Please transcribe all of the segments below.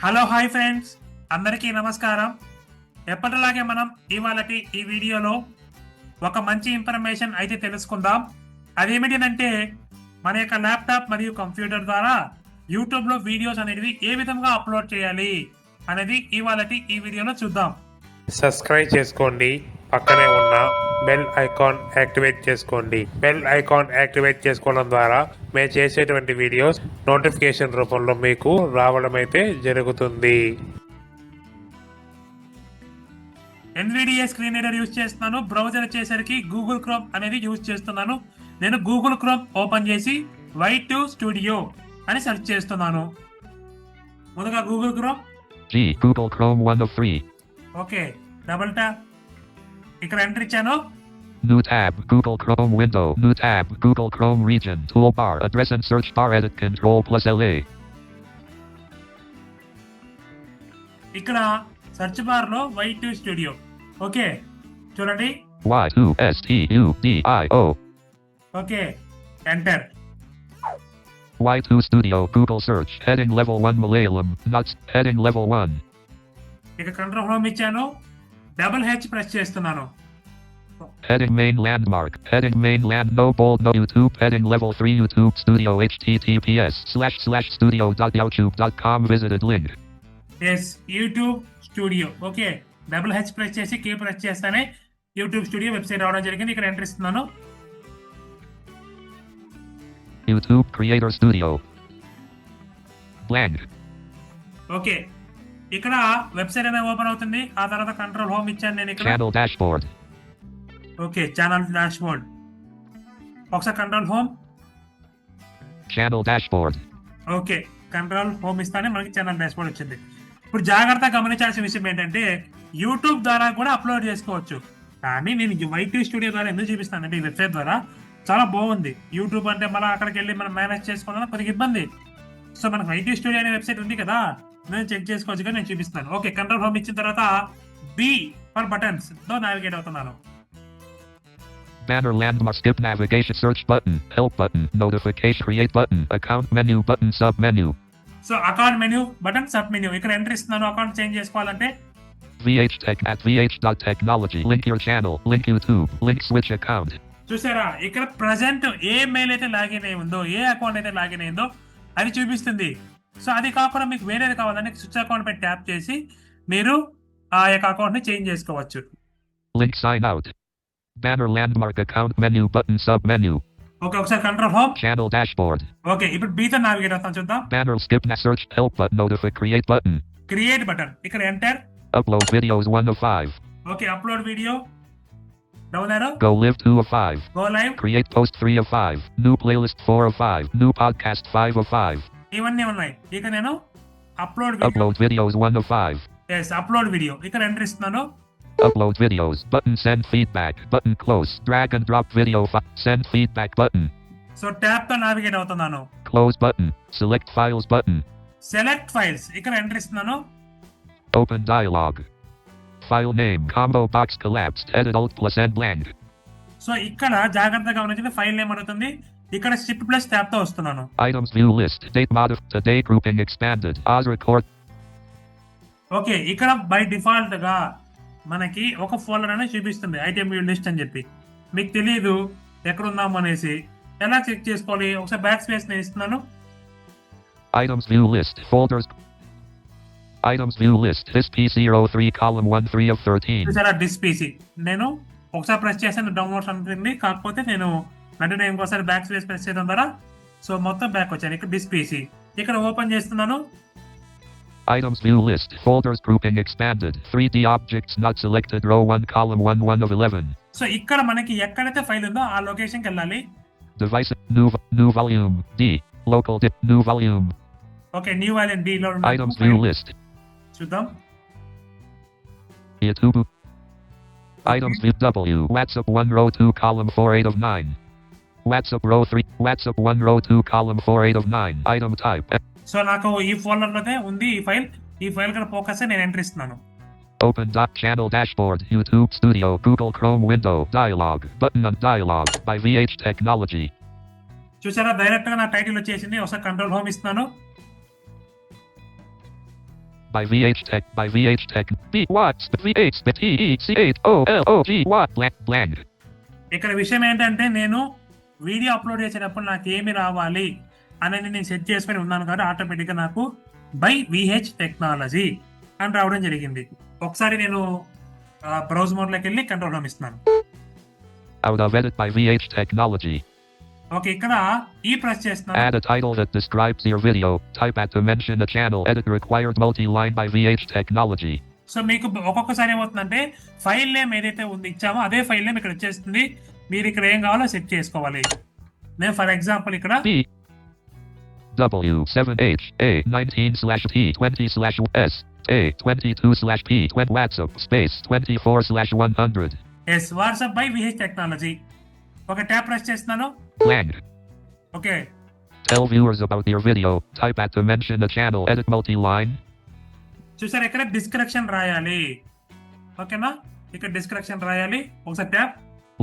Hello hi friends, అందరికీ నమస్కారం. ఎప్పటిలాగే మనం ఇవాళటి ఈ వీడియోలో ఒక మంచి ఇన్ఫర్మేషన్ అయితే తెలుసుకుందాం. అదేమిటంటే మన యొక్క ల్యాప్టాప్ మరియు కంప్యూటర్ ద్వారా యూట్యూబ్లో వీడియోస్ అనేవి ఏ విధంగా అప్లోడ్ చేయాలి అనేది ఇవాళటి ఈ వీడియోలో చూద్దాం. సబ్స్క్రైబ్ చేసుకోండి, పక్కనే ఉన్న బెల్ ఐకాన్ యాక్టివేట్ చేసుకోండి. బెల్ ఐకాన్ యాక్టివేట్ చేసుకోవడం ద్వారా మేము చేసేటువంటి వీడియోస్ నోటిఫికేషన్ రూపంలో మీకు రావడం అయితే జరుగుతుంది. ఎన్విడిఏ స్క్రీన్ రీడర్ యూజ్ చేస్తున్నాను. బ్రౌజర్ వచ్చేసరికి గూగుల్ క్రోమ్ అనేది యూజ్ చేస్తున్నాను. నేను గూగుల్ క్రోమ్ ఓపెన్ చేసి Y2 స్టూడియో అని సెర్చ్ చేస్తున్నాను. ముందుగా Google chrome Google Chrome 1 of 3. Okay, double tap ఇక్కడ ఎంటర్ ఇచ్చాను. New tab, Google Chrome window. New tab, Google Chrome region. Toolbar, address and search bar, edit Control plus LA. ఇక్కడ search bar లో Y2 studio. Okay, చూడండి. Y2STUDIO. Okay, enter. Y2 Studio, Google search. Heading level 1 Malayalam. Nuts. Heading level 1. ఇక control home ఇచ్చాను. Double H press చేస్తున్నాను. Heading main landmark. Heading main land. No bold. No YouTube. Heading level 3 YouTube Studio. https://studio.youtube.com. Visited link. Yes, YouTube studio. Okay, double H press చేసి K press చేస్తానే YouTube studio website రావడం జరిగింది. ఇక్కడ enter ఇస్తున్నాను. YouTube Creator Studio. Blank. Okay, ఇక్కడ website అనేది open అవుతుంది. ఆ తర్వాత కంట్రోల్ హోమ్ ఇచ్చాను నేను ఇక్కడ. Channel dashboard. Okay, channel dashboard. ఒకసారి control home. Channel dashboard. Okay, control home ఇస్తానే మనకి ఛానల్ డాష్ బోర్డ్ వచ్చింది. ఇప్పుడు జాగ్రత్తగా గమనించాల్సిన విషయం ఏంటంటే యూట్యూబ్ ద్వారా కూడా అప్లోడ్ చేసుకోవచ్చు. కానీ నేను Y2 స్టూడియో ద్వారా ఎందుకు చూపిస్తానంటే ఈ వెబ్సైట్ ద్వారా చాలా బాగుంది. యూట్యూబ్ అంటే మళ్ళీ అక్కడికి వెళ్ళి మనం మేనేజ్ చేసుకోవాలన్నా కొద్దిగా ఇబ్బంది. సో మనకు Y2 స్టూడియో అనే వెబ్సైట్ ఉంది కదా, నేను చెక్ చేసుకోవచ్చు కానీ నేను చూపిస్తాను. ఓకే, కంట్రోల్ హోమ్ ఇచ్చిన తర్వాత B ఫర్ బటన్స్ తో నావిగేట్ అవుతున్నాను. Banner landmark. Skip navigation. Search button. Help button. Notification. Create button. Account menu button. Sub menu. So account menu button, sub menu. ఇక్కడ ఎంటర్ ఇస్తున్నాను. అకౌంట్ చేంజ్ చేసుకోవాలంటే vhtech@vh.technology. Link your channel. Link YouTube. Link switch account. చూసారా, ఇక్కడ present ఏ mail అయితే login అయి ఉందో, ఏ account అయితే login అయిందో అది చూపిస్తుంది. సో అది కాకుండా మీకు వేరేది కావాలంటే స్విచ్ అకౌంట్ పై ట్యాప్ చేసి మీరు ఆ యొక్క అకౌంట్ ని చేంజ్ చేసుకోవచ్చు. Link sign out. Banner landmark. Account menu button. Sub menu. Okay, ఒకసారి control home. Channel dashboard. Okay, ఇప్పుడు బీతో నావిగేట్ అవుతాం. చూద్దాం. Banner. Skip search. Help button. Notify. Create button. Create button. ఇక్కడ enter. Upload videos 1 of 5. Okay, upload video. Down arrow. Go live 2 of 5. Go live. Create post 3 of 5. New playlist 4 of 5. New podcast 5 of 5. ఇవన్నీ ఉన్నాయి. ఇక నేను upload Upload videos 1 of 5. Yes, upload video. ఇక్కడ enter ఇస్తున్నాను. Upload videos. Button. Send feedback. Button close. Drag and drop video file. Send feedback button. So tab తో navigate అవుతున్నాను. Close button. Select files button. Select files. ఇక్కడ enter ఇస్తున్నాను. Open dialog. File name. Combo box collapsed. Edit Alt plus N blank. So ఇక్కడ జాగ్రత్తగా గమనించింది file name అడుగుతుంది. ఇక్కడ shift plus tab తో వస్తున్నాను. Items view list. Date today grouping expanded. Oz record. Okay, ఇక్కడ బై డిఫాల్ట్ గా మనకి ఒక ఫోల్డర్ అనేది చూపిస్తుంది, ఐటమ్ వ్యూ లిస్ట్ అని చెప్పి. మీకు తెలియదు ఎక్కడ ఉందాము అనేసి ఎలా చెక్ చేసుకోవాలి? ఒకసారి బ్యాక్ స్పేస్ నేను ఇస్తున్నాను. Items view list. Folders. Items view list. This PC03 column 1 3 of 13. చూసారా, డిస్ పీసీ. నేను ఒకసారి ప్రెస్ చేశాను, డౌన్లోడ్స్ అనుకుంది. కాకపోతే నేను వెంటనే ఇంకోసారి బ్యాక్ స్పేస్ ప్రెస్ చేయడం ద్వారా సో మొత్తం బ్యాక్ వచ్చాను. ఇక్కడ డిస్ పీసీ. ఇక్కడ ఓపెన్ చేస్తున్నాను. Items view list. Folders grouping expanded. 3D objects not selected. Row 1 column 1 1 of 11. So ఇక్కడ మనకి ఎక్కడైతే ఫైల్ ఉందో ఆ లొకేషన్కి వెళ్ళాలి. Device. New volume. D. Local. New volume. Okay, new volume D లో Items view list. చూద్దాం. YouTube. Items view W. WhatsApp 1 row 2 column 4 8 of 9. WhatsApp row 3. WhatsApp 1 row 2 column 4 8 of 9. Item type. So నాకు ఈ folder లోనే ఉంది ఈ file. ఈ file కూడా focus నేను ఎంటర్ ఇస్తున్నాను. Open channel dashboard. YouTube Studio. Google Chrome window. Dialog. Button on dialog by VH Technology. చూసారా, డైరెక్ట్ గా నా టైటిల్ వచ్చేసింది. ఒకసారి కంట్రోల్ హోమ్ ఇస్తున్నాను. by VH Tech by VH Tech B Watts VH BTECH OLOG Watt blank. ఇక్కడ విషయం ఏంటంటే నేను వీడియో అప్లోడ్ చేసేటప్పుడు నాకు ఏమి రావాలి అనేది నేను సెట్ చేసుకొని ఉన్నాను కాబట్టి ఆటోమేటిక్గా నాకు బై విహెచ్ టెక్నాలజీ అని రావడం జరిగింది. ఒకసారి నేను బ్రౌజ్ మోడ్లోకి వెళ్ళి కంట్రోల్ హోమ్ ఇస్తున్నాను. Out of edit by VH Technology. Okay, ఇక్కడ ఈ ప్రెస్ చేస్తున్నాను. Add a title that describes your video. Type at to mention a channel. Edit required multi-line by VH Technology. So మీకు ఒక్కొక్కసారి ఏమవుతుందంటే file name ఏదైతే ఉంది ఇచ్చామో అదే ఫైల్ నేమ్ ఇక్కడ వచ్చేస్తుంది. మీరు ఇక్కడ ఏం కావాలో సెట్ చేసుకోవాలి. నేను ఫర్ ఎగ్జాంపుల్ ఇక్కడ B W7H A19/T20/S A22/P20 WhatsApp space 24/100. Yes WhatsApp by VH technology. ఒక ట్యాప్ ప్రెస్ చేస్తున్నాను. Blank. Okay, Tell viewers about your video. Type at to mention a channel. Edit multi-line. చూసారు ఇక్కడ description రాయాలి. ఓకేనా, ఇక్కడ description రాయాలి. ఒకసారి tap.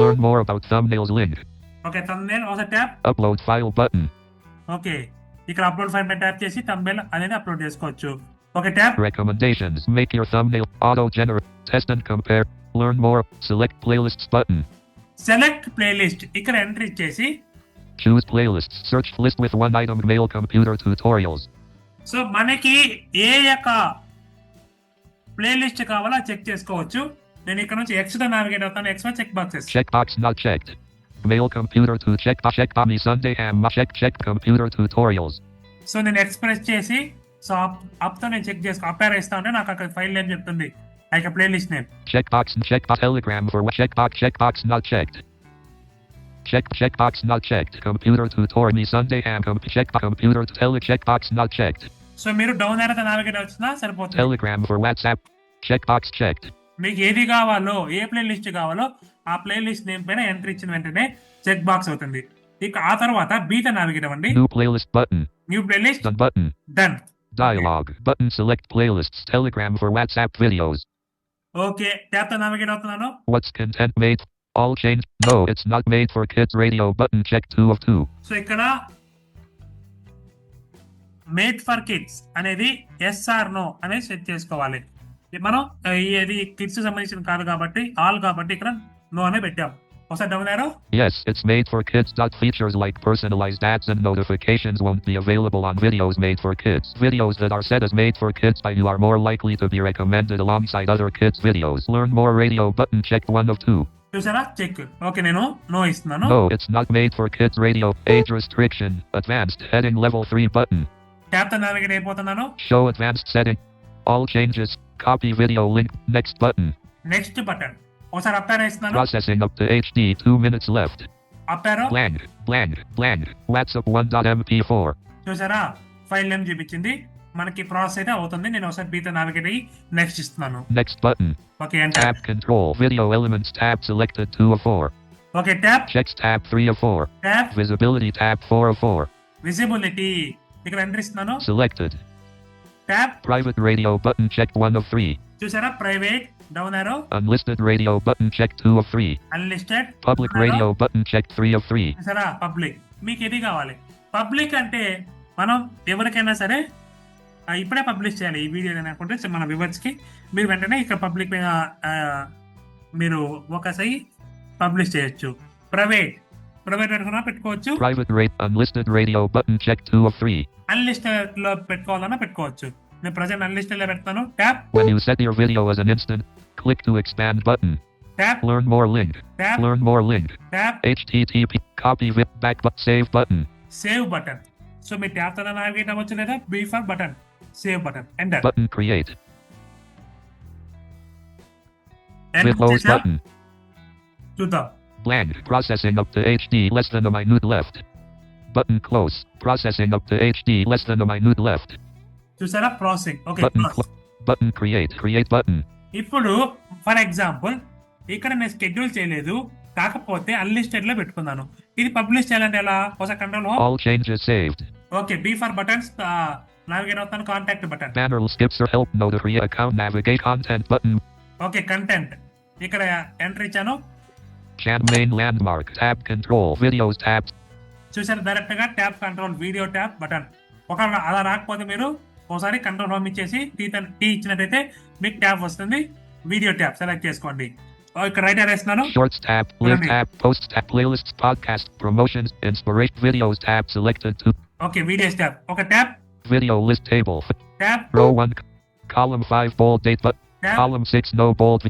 Learn more about thumbnails link. Okay, thumbnail ఒకసారి tap. Upload file button. Okay, ఇక్కడ అప్లోడ్ ఫైల్ మీద ట్యాప్ చేసి thumbnail అనేది అప్లోడ్ చేసుకోవచ్చు. Okay, tap. Recommendations. Make your thumbnail auto-generate. Test and compare. Learn more. Select playlists button. Select playlist ఇక్కడ entry ఇచ్చేసి Choose playlists. Search list with one item. Mail computer tutorials. So మనకి ఏ యొక్క playlist కావాలో check చేసుకోవచ్చు. నేను ఇక్కడ నుంచి X తో నావిగేట్ అవుతాను. X check boxes. Checkbox not checked. Mail computer to check me Sunday ham check computer tutorials. So నేను ఎక్స్ప్రెస్ చేసి సో అప్ తో నేను చెక్ చేసుకో అప్ ఇస్తా ఉంటే నాకు అక్కడ ఫైల్ నేమ్ చెప్తుంది. Like playlist name. Checkbox Telegram for checkbox not checked. Checkbox not checked. Computer tutorial me Sunday ham computer checkbox not checked. So మీరు డౌన్ ఏరైతే నావిగేట్ వచ్చినా సరిపోతుంది. Telegram for WhatsApp checkbox checked. మీకు ఏది కావాలో ఏ playlist కావాలో ఆ playlist name పైన entry ఇచ్చిన వెంటనే చెక్ బాక్స్ అవుతుంది. ఇక ఆ తర్వాత బీటా నావిగేట్ అవ్వండి. New playlist button. New playlist Done button. Done. Dialogue button. Select playlists. Telegram for WhatsApp videos. Okay, tap తో నావిగేట్ అవుతున్నాను. What's content made? All change. No, it's not made for kids radio button. Check 2 of 2. So ఇక్కడ made for kids అనేది yes are no అనేది set చేసుకోవాలి. మనం ఇది kids సంబంధించిన కాదు కాబట్టి ఆల్ కాబట్టి ఇక్కడ నో అనే పెట్టాం. ఒకసారి down arrow. Yes, it's made for kids. Features like personalized ads and notifications won't be available on videos made for kids. Videos that are set as made for kids by you are more likely to be recommended alongside other kids videos. Learn more radio button. Check 1 of 2. చూసారా check. Okay, నేను no ఇస్తున్నాను. No, it's not made for kids radio. Age restriction. Advanced heading level 3 button. Tap తో navigate అయిపోతున్నాను. Show advanced setting. All changes. Copy video link. Next button. Next button. ఒకసారి up arrow ఇస్తున్నాను. Processing up to HD. 2 minutes left. Up arrow. Blank. WhatsApp 1.mp4. చూసారా file name చూపించింది. మనకి process అయితే అవుతుంది. నేను ఒకసారి బీటా నావిగేట్ అయ్యి నెక్స్ట్ ఇస్తున్నాను. Next button. Okay, enter. Tab control. Video elements tab selected 2 of 4. Okay, tap. Checks tab 3 of 4. Tap. Visibility tab 4 of 4. Visibility ఇక్కడ ఎంటర్ ఇస్తున్నాను. Selected. Tap. Private radio button checked 1 of 3. చూసారా private down arrow. Unlisted radio button checked 2 of 3. Unlisted. Public radio button checked 3 of 3. చూసారా public. మీకు ఏది కావాలి? Public అంటే మనం ఎవరికైనా సరే ఇప్పుడే పబ్లిష్ చేయాలి ఈ వీడియో అనుకుంటే మన వ్యూవర్స్ కి మీరు వెంటనే ఇక్కడ పబ్లిక్ మీద మీరు ఒకసారి పబ్లిష్ చేయొచ్చు. ప్రైవేట్ అనుకున్నా పెట్టుకోవచ్చు. Private unlisted radio button checked 2 of 3. Unlisted లో పెట్టుకోవాలన్నా పెట్టుకోవచ్చు. నేను ప్రజెంట్ అన్లిస్టెడ్ లో పెడతాను. Tap. When you set your video as an instant, click to expand button. Tap. Learn more link. Tap. Learn more link. Tap. HTTP copy back save button. Save button. So మీ tap తో navigate అవ్వచ్చు లేదా B for button save button enter. Button create. Close button. చూద్దాం. Blank. Processing up to HD less than a minute left. Button close. Processing up to HD less than a minute left. చూసారా processing. Okay, button create button. ఇప్పుడు for example ఇక్కడ నేను schedule చేయలేదు కాకపోతే unlisted లో పెట్టుకున్నాను. ఇది పబ్లిష్ చేయాలంటే ఎలా? ఒకసారి control. All changes saved. Okay, B for buttons navigate అవుతాను. Contact button. Banner skips or help notify account navigate content button. Okay, content ఇక్కడ ఎంటర్ ఇచ్చాను. Main landmark tab control videos tab. చూసారు డైరెక్ట్ గా tab control video tab button. ఒకవేళ అలా రాకపోతే మీరు ఒకసారి కంట్రోల్ హోమ్ ఇచ్చేసి టీ ఇచ్చినట్టయితే మీకు ట్యాబ్ వస్తుంది, వీడియో ట్యాబ్ సెలెక్ట్ చేసుకోండి. ఇక్కడ రైట్ వేస్తున్నాను. Shorts tab, live Running. tab, posts tab, playlists, podcast, promotions, inspiration, videos tab selected to okay, videos tab ఒక tab, video list table. Tab, Row 1, column 5 bold date but Tab. column 6 no bold.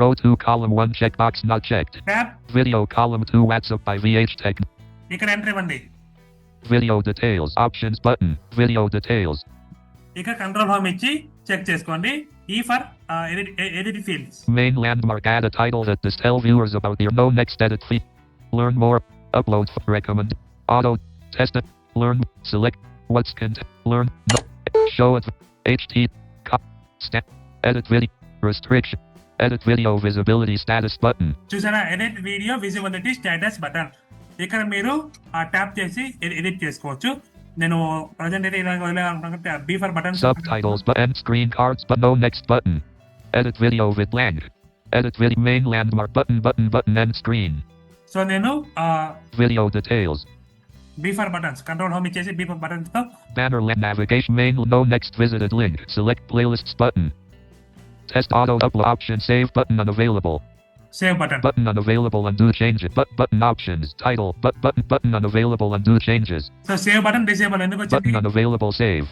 Row 2 column 1 checkbox not checked. Tab. Video column 2 WhatsApp by VH Tech. ఇక్కడ enter ఇవ్వండి. Video details options button. Video details. ఇక control home ఇచ్చి check చేసుకోండి. ఈ for edit fields. Main landmark add a title that this tell viewers about your no next edit feed. Learn more. Upload recommend. Auto test it. Learn select what's content. Learn no. Show it. HT stat edit video restriction. Edit video visibility status button. చూసారా, edit video visibility status button. ఇక్కడ మీరు ఆ tap చేసి edit చేసుకోవచ్చు. నేను present అయితే ఇలాగ వదిలేయాలనుకుంటే B for button. Subtitles button screen cards but no next button. Edit video with blank. Edit video main landmark button end screen. So నేను Video details. B for buttons control home ఇచ్చేసి B for buttons తో Banner navigation main no next visited link. Select playlists button. Test auto upload option save button unavailable. Save button. Button unavailable undo changes. Button options title button unavailable undo changes. So save button disable ఎందుకు వచ్చింది? Button unavailable save.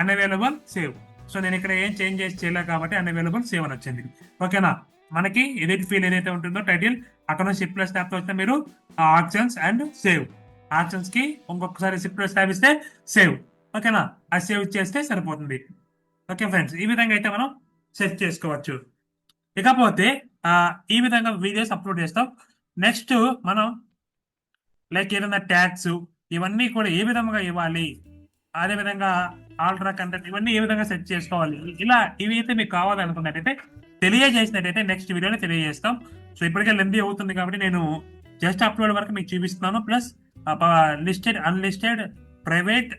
Unavailable save. So నేను ఇక్కడ ఏం change చేసి చేయలేదు కాబట్టి unavailable save అని వచ్చింది. ఓకేనా, మనకి ఎడిట్ ఫీల్ ఏదైతే ఉంటుందో టైటిల్ అక్కడ నుంచి షిఫ్ట్ ప్లస్ ట్యాబ్ తో వస్తే మీరు ఆప్షన్స్ అండ్ సేవ్ ఆప్షన్స్ కి ఇంకొకసారి షిఫ్ట్ ప్లస్ ట్యాబ్ ఇస్తే సేవ్. ఓకేనా, ఆ సేవ్ చేస్తే సరిపోతుంది. ఓకే ఫ్రెండ్స్, ఈ విధంగా అయితే మనం సెట్ చేసుకోవచ్చు. ఇకపోతే ఈ విధంగా వీడియోస్ అప్లోడ్ చేస్తాం. నెక్స్ట్ మనం లైక్ ఏదైనా ట్యాగ్స్ ఇవన్నీ కూడా ఏ విధంగా ఇవ్వాలి, అదే విధంగా ఆల్ట్రా కంటెంట్ ఇవన్నీ ఏ విధంగా సెట్ చేసుకోవాలి, ఇలా ఇవి అయితే మీకు కావాలనుకున్నట్టయితే తెలియజేసినట్టయితే నెక్స్ట్ వీడియోలో తెలియజేస్తాం. సో ఇప్పటికే లెంతీ అవుతుంది కాబట్టి నేను జస్ట్ అప్లోడ్ వరకు మీకు చూపిస్తున్నాను. ప్లస్ లిస్టెడ్, అన్లిస్టెడ్, ప్రైవేట్,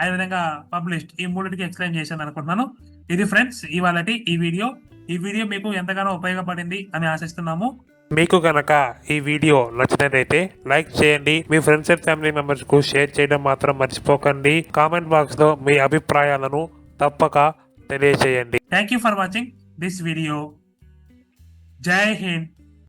అదేవిధంగా పబ్లిష్డ్ ఈ మూడింటికి ఎక్స్ప్లెయిన్ చేశాను అనుకుంటున్నాను. ఇది ఫ్రెండ్స్ ఇవాళ ఈ వీడియో మీకు ఎంతగానో ఉపయోగపడింది అని ఆశిస్తున్నాము. మీకు కనుక ఈ వీడియో నచ్చినట్లయితే లైక్ చేయండి, మీ ఫ్రెండ్స్ అండ్ ఫ్యామిలీ మెంబర్స్ కు షేర్ చేయడం మాత్రం మర్చిపోకండి. కామెంట్ బాక్స్ లో మీ అభిప్రాయాలను తప్పక తెలియజేయండి. Thank you for watching this video. జై హింద్.